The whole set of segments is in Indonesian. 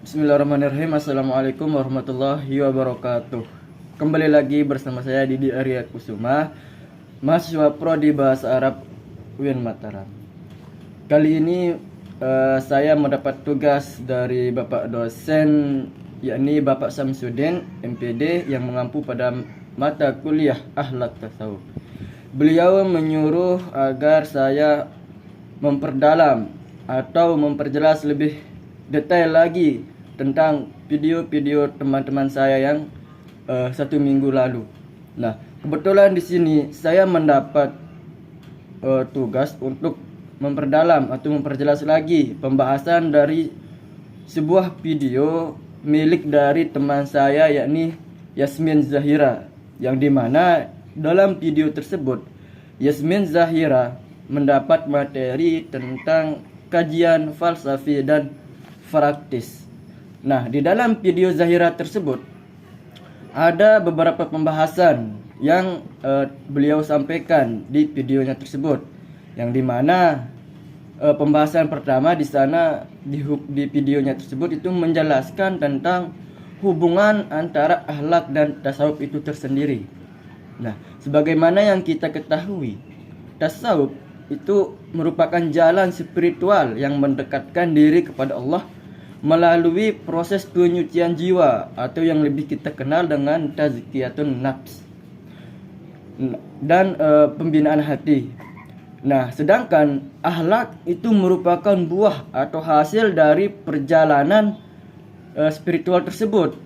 Bismillahirrahmanirrahim. Assalamualaikum warahmatullahi wabarakatuh. Kembali lagi bersama saya Didi Arya Kusuma, mahasiswa Prodi Bahasa Arab UIN Mataram. Kali ini saya mendapat tugas dari Bapak dosen, yakni Bapak Samsudin MPD, yang mengampu pada mata kuliah Akhlak Tasawuf. Beliau menyuruh agar saya memperdalam atau memperjelas lebih detail lagi tentang video-video teman-teman saya yang 1 minggu lalu. Nah, kebetulan di sini saya mendapat tugas untuk memperdalam atau memperjelas lagi pembahasan dari sebuah video milik dari teman saya, yakni Yasmin Zahira, yang dimana dalam video tersebut Yasmin Zahira mendapat materi tentang kajian falsafi dan praktis. Nah, di dalam video Zahira tersebut ada beberapa pembahasan yang beliau sampaikan di videonya tersebut, yang dimana pembahasan pertama di sana di videonya tersebut itu menjelaskan tentang hubungan antara akhlak dan tasawuf itu tersendiri. Nah, sebagaimana yang kita ketahui, tasawuf itu merupakan jalan spiritual yang mendekatkan diri kepada Allah melalui proses penyucian jiwa, atau yang lebih kita kenal dengan tazkiyatun nafs dan pembinaan hati. Nah, sedangkan akhlak itu merupakan buah atau hasil dari perjalanan spiritual tersebut.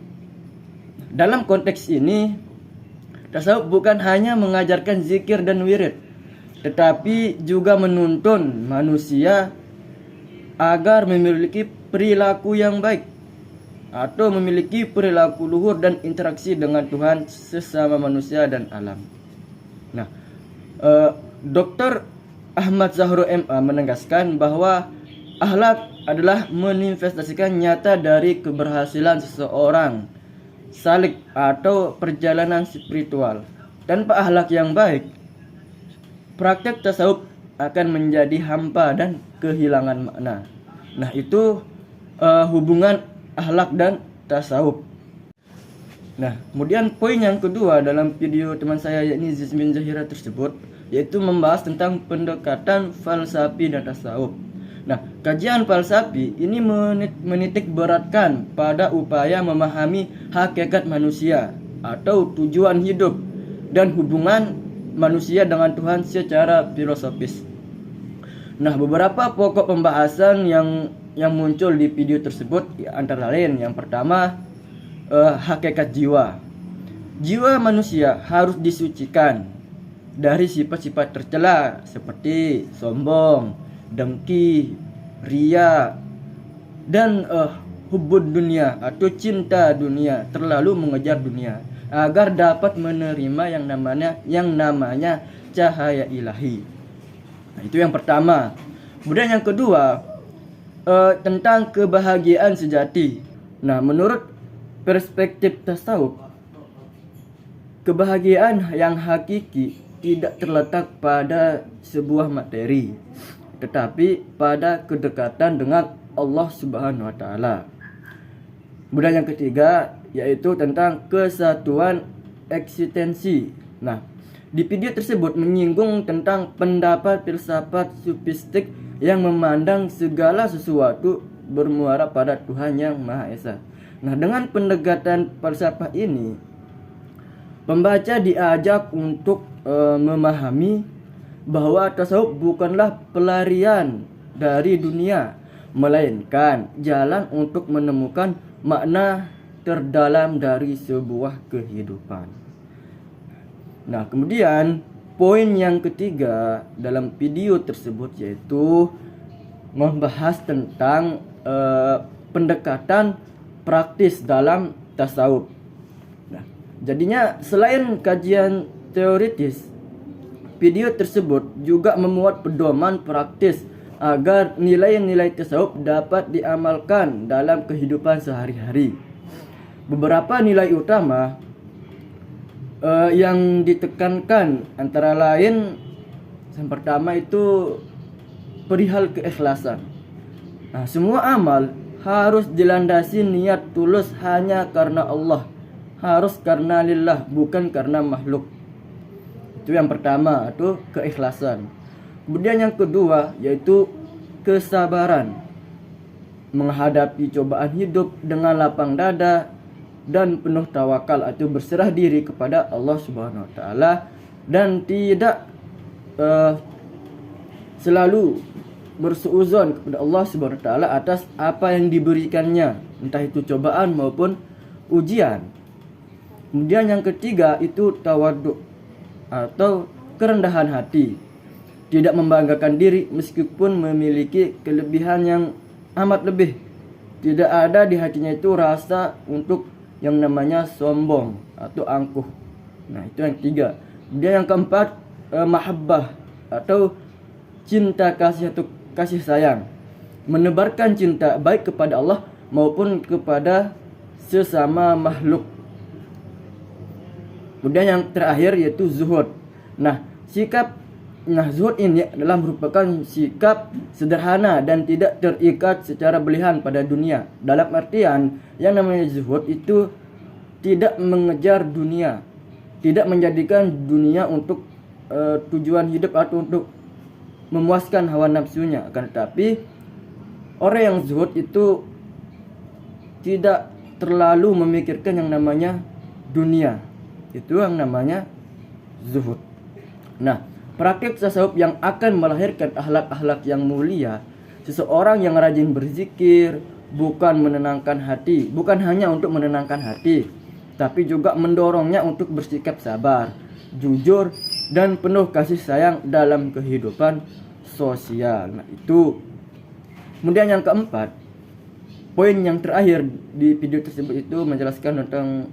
Dalam konteks ini, tasawuf bukan hanya mengajarkan zikir dan wirid, tetapi juga menuntun manusia agar memiliki perilaku yang baik atau memiliki perilaku luhur dan interaksi dengan Tuhan, sesama manusia dan alam. Nah, Dr. Ahmad Zahro MA menegaskan bahwa akhlak adalah manifestasikan nyata dari keberhasilan seseorang salik atau perjalanan spiritual. Tanpa akhlak yang baik, praktek tasawuf akan menjadi hampa dan kehilangan makna. Nah, itu hubungan akhlak dan tasawuf. Nah, kemudian poin yang kedua dalam video teman saya, yakni Yasmin Zahira tersebut, yaitu membahas tentang pendekatan falsafi dan tasawuf. Nah, kajian falsafi ini menitik beratkan pada upaya memahami hakikat manusia atau tujuan hidup dan hubungan manusia dengan Tuhan secara filosofis. Nah, beberapa pokok pembahasan yang muncul di video tersebut antara lain, yang pertama, hakikat jiwa. Jiwa manusia harus disucikan dari sifat-sifat tercela seperti sombong, dengki, ria, dan hubud dunia atau cinta dunia, terlalu mengejar dunia, agar dapat menerima yang namanya cahaya ilahi. Nah, itu yang pertama. Kemudian yang kedua, tentang kebahagiaan sejati. Nah, menurut perspektif tasawuf, kebahagiaan yang hakiki tidak terletak pada sebuah materi, tetapi pada kedekatan dengan Allah Subhanahu wa taala. Kemudian yang ketiga, yaitu tentang kesatuan eksistensi. Nah, di video tersebut menyinggung tentang pendapat filsafat sufistik yang memandang segala sesuatu bermuara pada Tuhan yang Maha Esa. Nah, dengan pendekatan falsafah ini, pembaca diajak untuk memahami bahwa tasawuf bukanlah pelarian dari dunia, melainkan jalan untuk menemukan makna terdalam dari sebuah kehidupan. Nah, kemudian poin yang ketiga dalam video tersebut yaitu membahas tentang pendekatan praktis dalam tasawuf. Nah, jadinya selain kajian teoritis, video tersebut juga memuat pedoman praktis agar nilai-nilai tasawuf dapat diamalkan dalam kehidupan sehari-hari. Beberapa nilai utama yang ditekankan antara lain, yang pertama itu perihal keikhlasan. Nah, semua amal harus dilandasi niat tulus hanya karena Allah, harus karena lillah, bukan karena makhluk. Itu yang pertama, itu keikhlasan. Kemudian yang kedua yaitu kesabaran, menghadapi cobaan hidup dengan lapang dada dan penuh tawakal atau berserah diri kepada Allah Subhanahu wa taala, dan tidak selalu bersuuzon kepada Allah Subhanahu wa taala atas apa yang diberikannya, entah itu cobaan maupun ujian. Kemudian yang ketiga itu tawadhu atau kerendahan hati, tidak membanggakan diri meskipun memiliki kelebihan yang amat lebih. Tidak ada di hatinya itu rasa untuk yang namanya sombong atau angkuh. Nah, itu yang ketiga. Kemudian yang keempat, mahabbah atau cinta kasih atau kasih sayang, menebarkan cinta baik kepada Allah maupun kepada sesama makhluk. Kemudian yang terakhir yaitu zuhud. Zuhud ini adalah merupakan sikap sederhana dan tidak terikat secara berlebihan pada dunia. Dalam artian yang namanya zuhud itu tidak mengejar dunia, tidak menjadikan dunia untuk tujuan hidup atau untuk memuaskan hawa nafsunya. Akan tetapi orang yang zuhud itu tidak terlalu memikirkan yang namanya dunia. Itu yang namanya zuhud. Nah, praktik tasawuf yang akan melahirkan akhlak-akhlak yang mulia, seseorang yang rajin berzikir, bukan menenangkan hati, bukan hanya untuk menenangkan hati, tapi juga mendorongnya untuk bersikap sabar, jujur, dan penuh kasih sayang dalam kehidupan sosial. Nah, itu. Kemudian yang keempat, poin yang terakhir di video tersebut itu menjelaskan tentang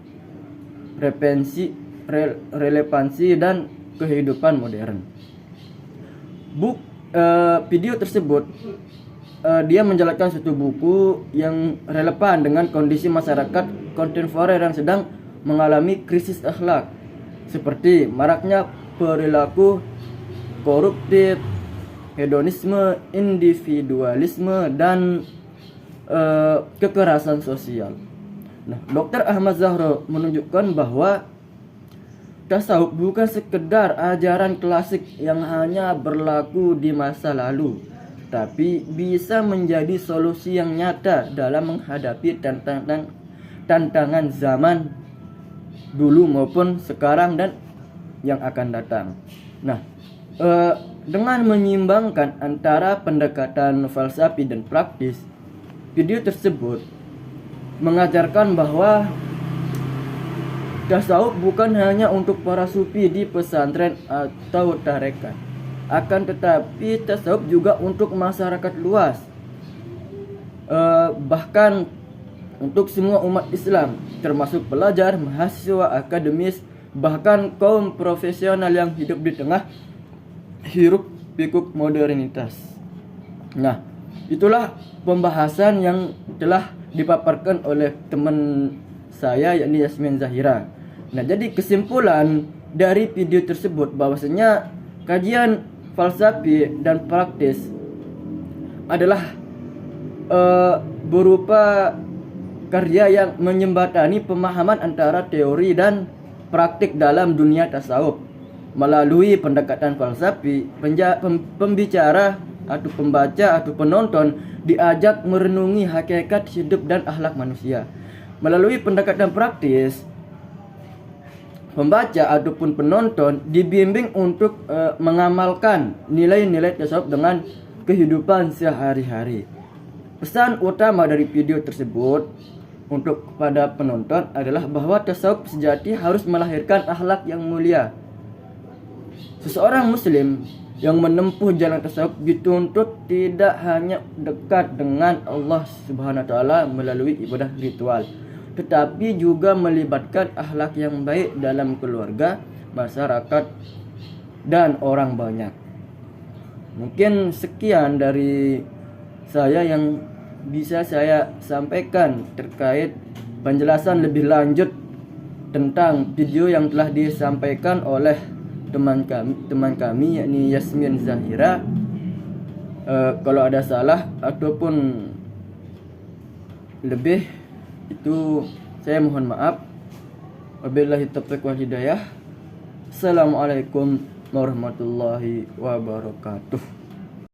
relevansi dan kehidupan modern. Video tersebut dia menjelaskan suatu buku yang relevan dengan kondisi masyarakat kontemporer yang sedang mengalami krisis akhlak, seperti maraknya perilaku koruptif, hedonisme, individualisme, dan kekerasan sosial. Nah, Dr. Ahmad Zahro menunjukkan bahwa tasawuf bukan sekedar ajaran klasik yang hanya berlaku di masa lalu, tapi bisa menjadi solusi yang nyata dalam menghadapi tantangan zaman dulu maupun sekarang dan yang akan datang. Nah, dengan menyimbangkan antara pendekatan falsafi dan praktis, video tersebut mengajarkan bahwa tasawuf bukan hanya untuk para sufi di pesantren atau tarekat, akan tetapi tasawuf juga untuk masyarakat luas, bahkan untuk semua umat Islam, termasuk pelajar, mahasiswa, akademis, bahkan kaum profesional yang hidup di tengah hiruk pikuk modernitas. Nah, itulah pembahasan yang telah dipaparkan oleh teman saya, yakni Yasmin Zahira. Nah, jadi kesimpulan dari video tersebut bahwasanya kajian falsafi dan praktis adalah berupa karya yang menjembatani pemahaman antara teori dan praktik dalam dunia tasawuf. Melalui pendekatan falsafi, pembicara atau pembaca atau penonton diajak merenungi hakikat hidup dan akhlak manusia. Melalui pendekatan praktis, pembaca ataupun penonton dibimbing untuk mengamalkan nilai-nilai tasawuf dengan kehidupan sehari-hari. Pesan utama dari video tersebut untuk kepada penonton adalah bahwa tasawuf sejati harus melahirkan akhlak yang mulia. Seseorang muslim yang menempuh jalan tasawuf dituntut tidak hanya dekat dengan Allah Subhanahu wa taala melalui ibadah ritual, tetapi juga melibatkan akhlak yang baik dalam keluarga, masyarakat, dan orang banyak. Mungkin sekian dari saya yang bisa saya sampaikan terkait penjelasan lebih lanjut tentang video yang telah disampaikan oleh teman kami yakni Yasmin Zahira. Kalau ada salah ataupun lebih itu saya mohon maaf. Wabillahi taufiq wal hidayah. Assalamualaikum warahmatullahi wabarakatuh.